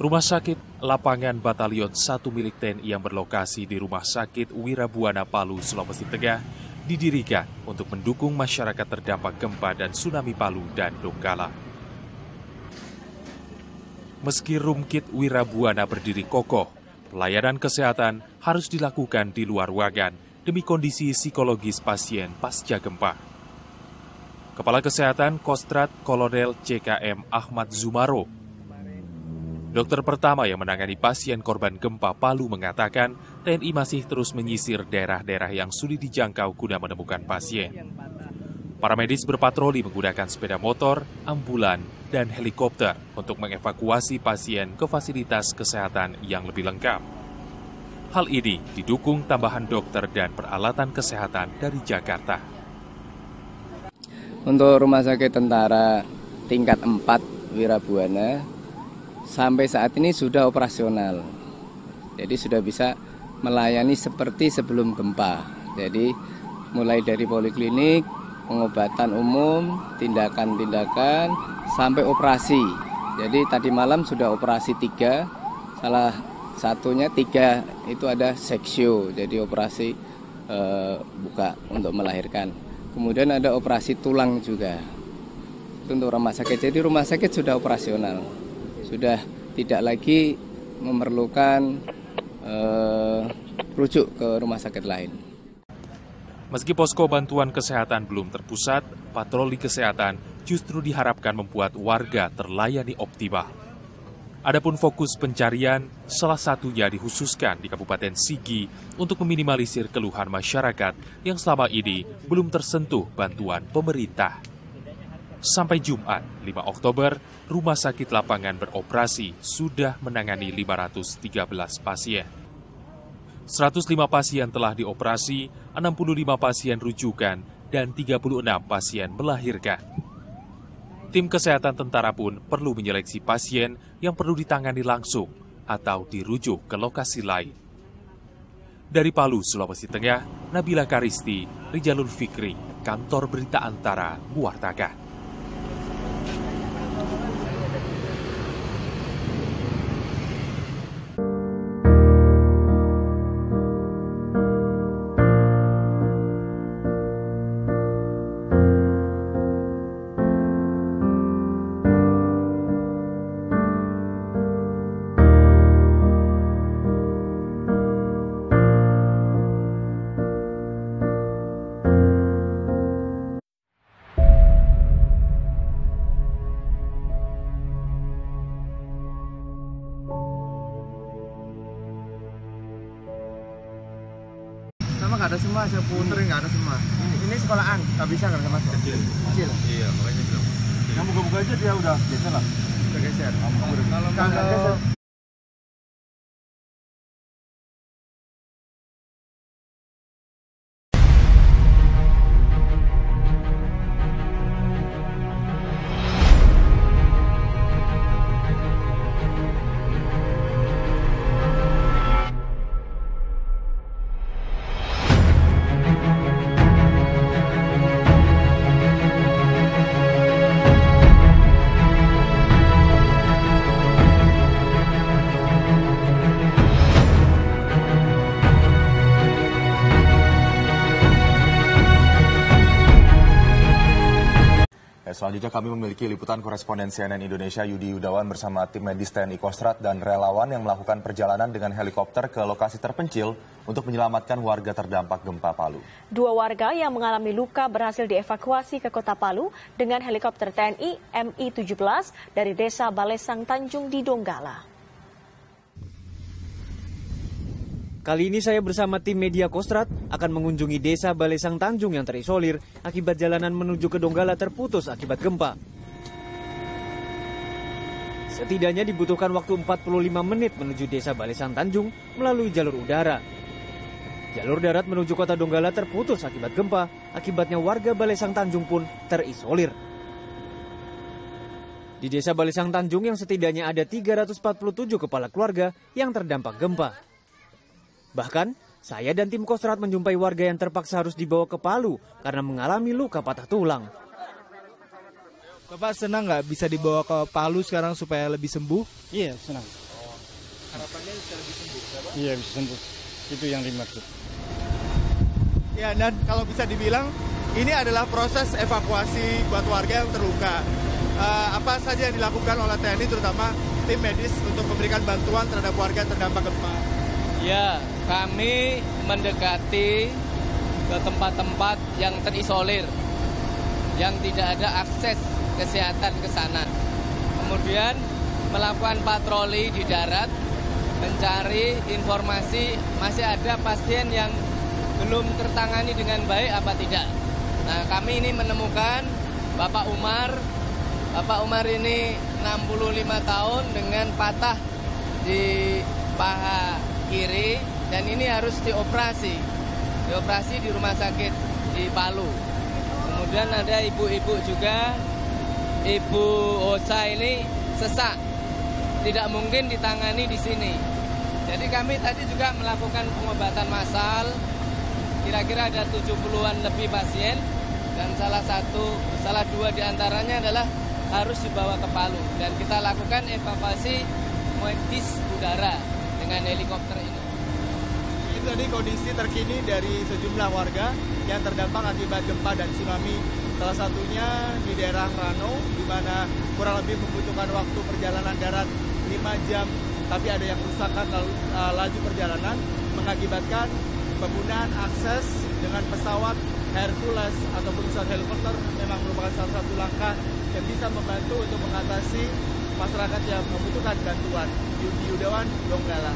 Rumah sakit lapangan Batalion 1 milik TNI yang berlokasi di Rumah Sakit Wirabuana Palu, Sulawesi Tengah, didirikan untuk mendukung masyarakat terdampak gempa dan tsunami Palu dan Donggala. Meski Rumkit Wirabuana berdiri kokoh, pelayanan kesehatan harus dilakukan di luar ruangan demi kondisi psikologis pasien pasca gempa. Kepala Kesehatan Kostrat Kolonel CKM Ahmad Zumaro, dokter pertama yang menangani pasien korban gempa Palu, mengatakan TNI masih terus menyisir daerah-daerah yang sulit dijangkau guna menemukan pasien. Para medis berpatroli menggunakan sepeda motor, ambulan, dan helikopter untuk mengevakuasi pasien ke fasilitas kesehatan yang lebih lengkap. Hal ini didukung tambahan dokter dan peralatan kesehatan dari Jakarta. Untuk Rumah Sakit Tentara tingkat 4 Wirabuana sampai saat ini sudah operasional. Jadi sudah bisa melayani seperti sebelum gempa. Jadi mulai dari poliklinik, pengobatan umum, tindakan-tindakan, sampai operasi. Jadi tadi malam sudah operasi 3, salah satunya 3 itu ada seksio, jadi operasi buka untuk melahirkan. Kemudian ada operasi tulang juga. Itu untuk rumah sakit. Jadi rumah sakit sudah operasional. Sudah tidak lagi memerlukan rujuk ke rumah sakit lain. Meski posko bantuan kesehatan belum terpusat, patroli kesehatan justru diharapkan membuat warga terlayani optimal. Adapun fokus pencarian salah satunya dikhususkan di Kabupaten Sigi untuk meminimalisir keluhan masyarakat yang selama ini belum tersentuh bantuan pemerintah. Sampai Jumat, 5 Oktober, Rumah Sakit Lapangan beroperasi sudah menangani 513 pasien. 105 pasien telah dioperasi, 65 pasien rujukan, dan 36 pasien melahirkan. Tim kesehatan tentara pun perlu menyeleksi pasien yang perlu ditangani langsung atau dirujuk ke lokasi lain. Dari Palu, Sulawesi Tengah, Nabila Karisti, Rijalul Fikri, Kantor Berita Antara, mewartakan. Sama nggak ada semua, saya puterin nggak ada semua. Ini sekolahan, nggak bisa nggak masuk. Kecil. Iya, makanya bilang. Yang buka-buka aja dia udah geser lah. Udah geser. Kalau selanjutnya kami memiliki liputan koresponden CNN Indonesia Yudi Yudawan bersama tim medis TNI Kostrat dan relawan yang melakukan perjalanan dengan helikopter ke lokasi terpencil untuk menyelamatkan warga terdampak gempa Palu. 2 warga yang mengalami luka berhasil dievakuasi ke kota Palu dengan helikopter TNI Mi-17 dari desa Balesang Tanjung di Donggala. Kali ini saya bersama tim media Kostrat akan mengunjungi desa Balesang Tanjung yang terisolir akibat jalanan menuju ke Donggala terputus akibat gempa. Setidaknya dibutuhkan waktu 45 menit menuju desa Balesang Tanjung melalui jalur udara. Jalur darat menuju kota Donggala terputus akibat gempa, akibatnya warga Balesang Tanjung pun terisolir. Di desa Balesang Tanjung yang setidaknya ada 347 kepala keluarga yang terdampak gempa. Bahkan, saya dan tim Kostrat menjumpai warga yang terpaksa harus dibawa ke Palu karena mengalami luka patah tulang. Bapak senang nggak bisa dibawa ke Palu sekarang supaya lebih sembuh? Iya, senang. Harapannya bisa lebih sembuh, berapa? Iya, bisa sembuh. Itu yang dimaksud. Ya, dan kalau bisa dibilang ini adalah proses evakuasi buat warga yang terluka. Apa saja yang dilakukan oleh TNI, terutama tim medis untuk memberikan bantuan terhadap warga terdampak gempa? Ya, kami mendekati ke tempat-tempat yang terisolir, yang tidak ada akses kesehatan ke sana. Kemudian melakukan patroli di darat, mencari informasi masih ada pasien yang belum tertangani dengan baik apa tidak. Nah, kami ini menemukan Bapak Umar ini 65 tahun dengan patah di paha kiri dan ini harus dioperasi di rumah sakit di Palu. Kemudian ada ibu-ibu juga, Ibu Hosa ini sesak, tidak mungkin ditangani di sini. Jadi kami tadi juga melakukan pengobatan massal, kira-kira ada 70-an lebih pasien dan salah dua diantaranya adalah harus dibawa ke Palu dan kita lakukan evakuasi medis udara dengan helikopter ini. Itu tadi kondisi terkini dari sejumlah warga yang terdampak akibat gempa dan tsunami. Salah satunya di daerah Rano, di mana kurang lebih membutuhkan waktu perjalanan darat 5 jam, tapi ada yang kerusakan laju perjalanan mengakibatkan penggunaan akses dengan pesawat Hercules ataupun pesawat helikopter memang merupakan salah satu langkah yang bisa membantu untuk mengatasi masyarakat yang membutuhkan bantuan. Yudi Yudawan, Donggala.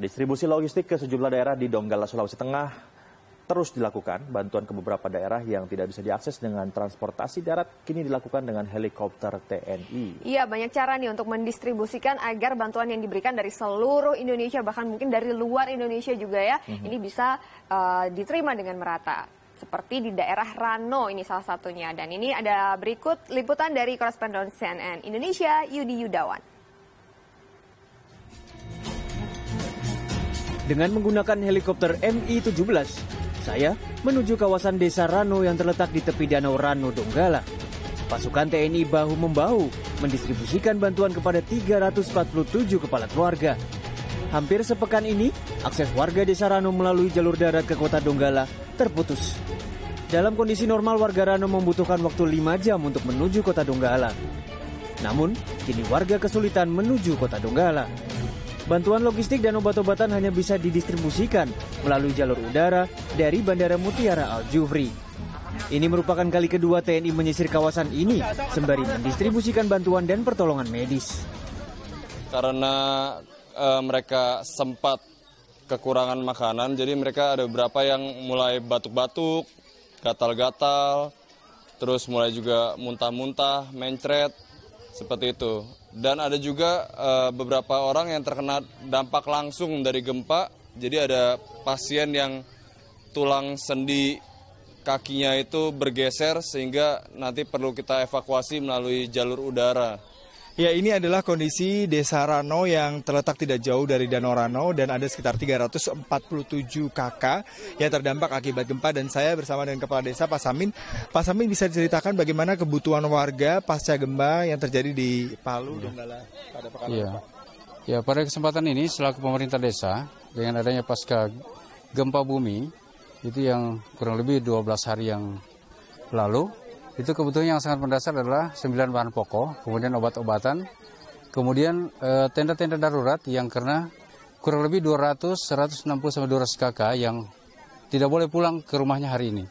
Distribusi logistik ke sejumlah daerah di Donggala, Sulawesi Tengah terus dilakukan. Bantuan ke beberapa daerah yang tidak bisa diakses dengan transportasi darat kini dilakukan dengan helikopter TNI. Iya, banyak cara nih untuk mendistribusikan agar bantuan yang diberikan dari seluruh Indonesia, bahkan mungkin dari luar Indonesia juga ya, ini bisa diterima dengan merata. Seperti di daerah Rano ini salah satunya. Dan ini ada berikut liputan dari koresponden CNN Indonesia, Yudi Yudawan. Dengan menggunakan helikopter Mi-17, saya menuju kawasan desa Rano yang terletak di tepi Danau Rano, Donggala. Pasukan TNI bahu-membahu mendistribusikan bantuan kepada 347 kepala keluarga. Hampir sepekan ini, akses warga desa Rano melalui jalur darat ke kota Donggala terputus. Dalam kondisi normal, warga Rano membutuhkan waktu 5 jam untuk menuju kota Donggala. Namun, kini warga kesulitan menuju kota Donggala. Bantuan logistik dan obat-obatan hanya bisa didistribusikan melalui jalur udara dari Bandara Mutiara Al-Jufri. Ini merupakan kali kedua TNI menyisir kawasan ini sembari mendistribusikan bantuan dan pertolongan medis. Karena mereka sempat kekurangan makanan, jadi mereka ada beberapa yang mulai batuk-batuk, gatal-gatal, terus mulai juga muntah-muntah, mencret, seperti itu. Dan ada juga beberapa orang yang terkena dampak langsung dari gempa. Jadi ada pasien yang tulang sendi kakinya itu bergeser sehingga nanti perlu kita evakuasi melalui jalur udara. Ya, ini adalah kondisi desa Rano yang terletak tidak jauh dari Danau Rano dan ada sekitar 347 kakak yang terdampak akibat gempa dan saya bersama dengan Kepala Desa Pak Samin. Pak Samin, bisa diceritakan bagaimana kebutuhan warga pasca gempa yang terjadi di Palu, Donggala pada pekan lalu, Pak? Ya, pada kesempatan ini selaku pemerintah desa dengan adanya pasca gempa bumi itu yang kurang lebih 12 hari yang lalu, itu kebutuhan yang sangat mendasar adalah 9 bahan pokok, kemudian obat-obatan, kemudian tenda-tenda darurat yang karena kurang lebih 160 sampai 200 kakak yang tidak boleh pulang ke rumahnya hari ini.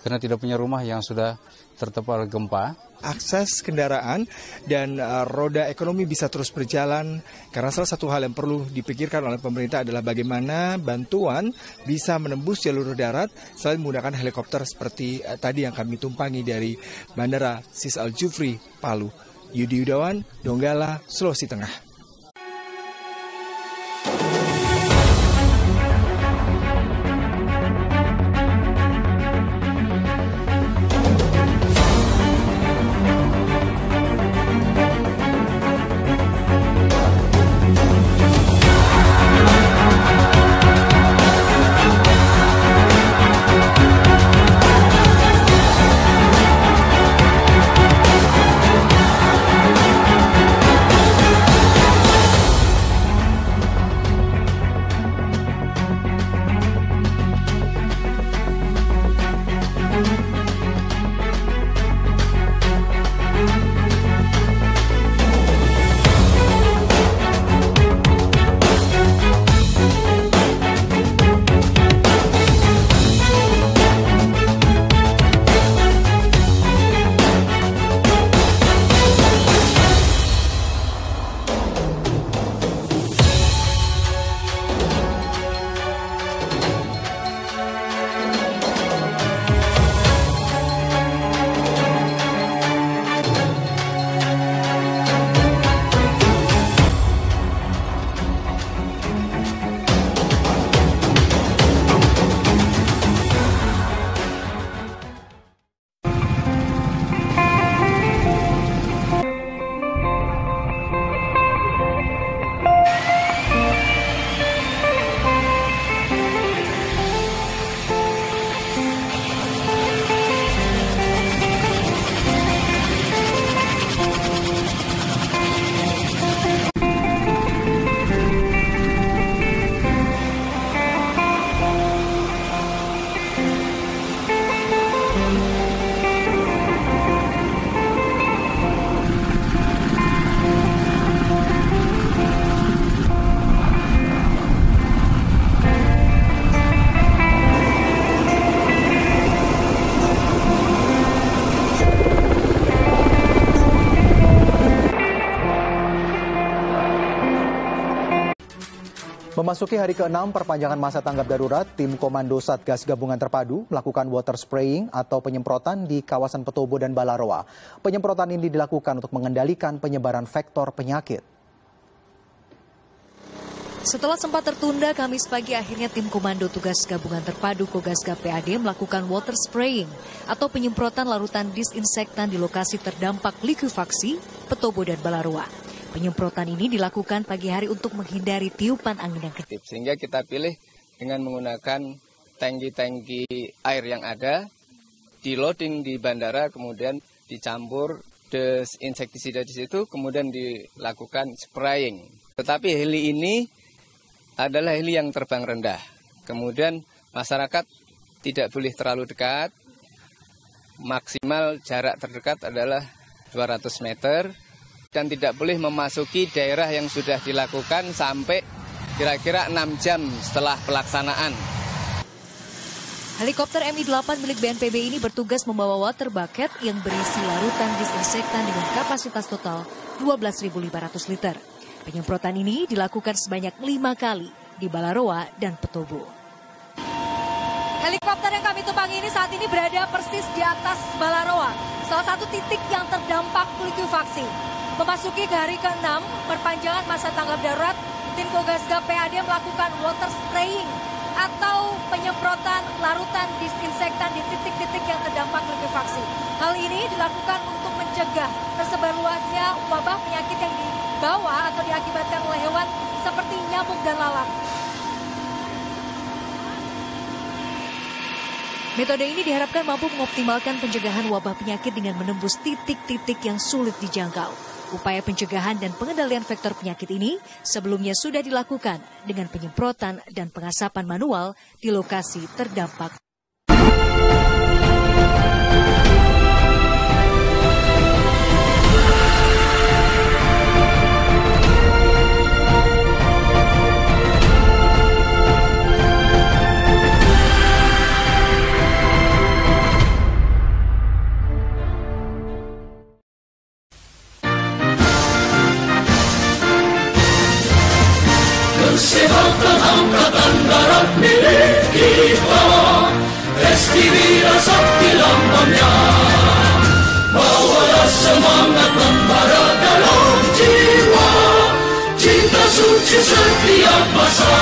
karena tidak punya rumah yang sudah tertepal gempa. Akses kendaraan dan roda ekonomi bisa terus berjalan, karena salah satu hal yang perlu dipikirkan oleh pemerintah adalah bagaimana bantuan bisa menembus jalur darat selain menggunakan helikopter seperti tadi yang kami tumpangi dari Bandara Sis Al Jufri, Palu. Yudi Yudawan, Donggala, Sulawesi Tengah. Memasuki hari ke-6 perpanjangan masa tanggap darurat, tim Komando Satgas Gabungan Terpadu melakukan water spraying atau penyemprotan di kawasan Petobo dan Balaroa. Penyemprotan ini dilakukan untuk mengendalikan penyebaran vektor penyakit. Setelah sempat tertunda, Kamis pagi akhirnya tim Komando Tugas Gabungan Terpadu Kogasgab PAD melakukan water spraying atau penyemprotan larutan disinfektan di lokasi terdampak likuifaksi, Petobo dan Balaroa. Penyemprotan ini dilakukan pagi hari untuk menghindari tiupan angin yang kencang. Sehingga kita pilih dengan menggunakan tangki-tangki air yang ada, di loading di bandara, kemudian dicampur desinsektisida di situ, kemudian dilakukan spraying. Tetapi heli ini adalah heli yang terbang rendah. Kemudian masyarakat tidak boleh terlalu dekat, maksimal jarak terdekat adalah 200 meter. Dan tidak boleh memasuki daerah yang sudah dilakukan sampai kira-kira 6 jam setelah pelaksanaan. Helikopter Mi-8 milik BNPB ini bertugas membawa water bucket yang berisi larutan disinfektan dengan kapasitas total 12.500 liter. Penyemprotan ini dilakukan sebanyak 5 kali di Balaroa dan Petobo. Helikopter yang kami tumpangi ini saat ini berada persis di atas Balaroa, salah satu titik yang terdampak likuifaksi. Memasuki ke hari ke-6 perpanjangan masa tanggap darurat, tim Kogasgab PAD melakukan water spraying atau penyemprotan larutan disinfektan di titik-titik yang terdampak likuifaksi. Hal ini dilakukan untuk mencegah tersebar luasnya wabah penyakit yang dibawa atau diakibatkan oleh hewan seperti nyamuk dan lalat. Metode ini diharapkan mampu mengoptimalkan pencegahan wabah penyakit dengan menembus titik-titik yang sulit dijangkau. Upaya pencegahan dan pengendalian vektor penyakit ini sebelumnya sudah dilakukan dengan penyemprotan dan pengasapan manual di lokasi terdampak. kita, STV Sakti lambangnya. Bawalah semangat membara dalam jiwa, cinta suci setiap masa.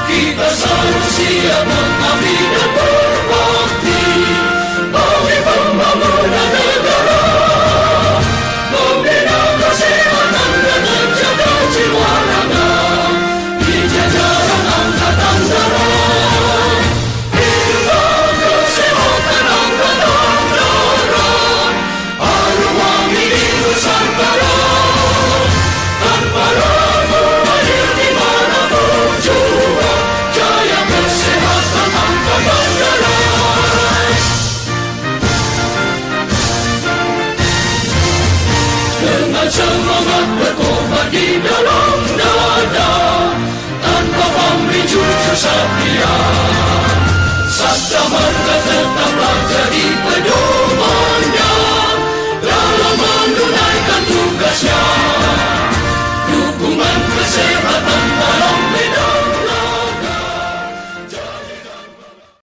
Kita selalu siap mengabdi dan berbakti bagi pembangunan negara, membina kesehatan dan menjaga jiwa raga di jajaran Angkatan Darat. Bina kesehatan Angkatan Darat, Haruwangi di Nusantara, tanpa ragu hadir di manapun juga, jaya kesehatan Angkatan Darat. Dengan semangat berkobar di dalam dada, tanpa pamrih jujur setia.